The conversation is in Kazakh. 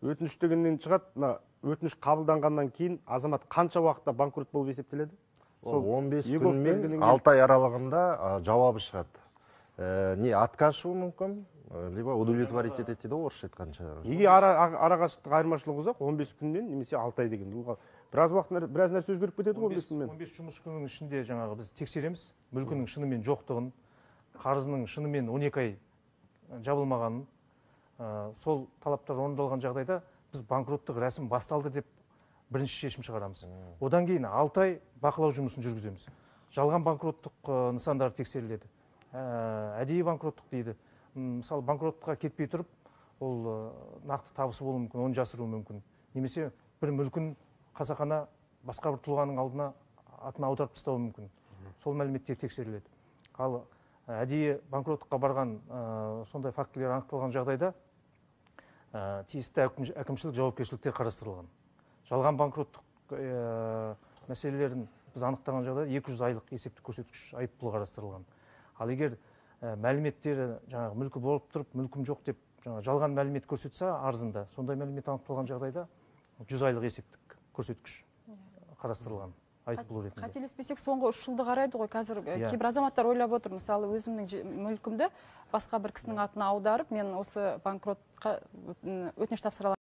өтініш дегеннен шығады, мына өтініш қабылданғаннан кейін азамат қанша уақытта банкрот болып есептеледі? 15 күн мен 6 ай аралығында жауабы шығады. Не откажуы мүмкін, либо удовлетворить етеді дейді орысша айтқанша. Неге арақашықтық айырмашылығы ұзақ? 15 күннен немесе 6 ай деген. Біраз нәрсе өзгеріп кетеді 15 күнмен. 15 жұмыс күнінің ішінде жаңағы біз тексереміз, мүлкінің шынымен жоқтығын, қарызының шынымен 12 ай жабылмағанын, сол талаптар орындалған жағдайда біз банкроттық рәсім басталды деп бірінші шешім шығарамыз. Одан кейін 6 ай бақылау жұмысын жүргіземіз. Жалған банкроттық нысандары тексеріледі. Әдейі банкроттық дейді. Мысалы, банкроттыққа кетпей тұрып, ол нақты табысы болуы мүмкін, оны жасыруы мүмкін. Немесе бір мүлкін қасақана басқа бір тұлғаның алдына атына аударып тастауы мүмкін. Сол мәліметтер тексеріледі. Ал әдейі банкроттыққа барған сондай фактілер анықталған жағдайда тиісті әкімшілік жауапкершіліктер қарастырылған. Жалған банкроттық мәселелерін біз анықтаған жағдайда 200 айлық есептік көрсеткіш айыппұл қарастырылған. Ал егер мәліметтері жаңағы мүлкі болып тұрып, мүлкім жоқ деп жалған мәлімет көрсетсе арызында, сондай мәлімет анықталған жағдайда 100 айлық есептік көрсеткіш қарастырылған. Қателеспесек, соңғы 3 жылды қарайды ғой. Қазір кейбір азаматтар ойлап отыр, мысалы, өзімнің мүлкімді басқа бір кісінің атына аударып, мен осы банкротқа өтініш тапсыра аламын.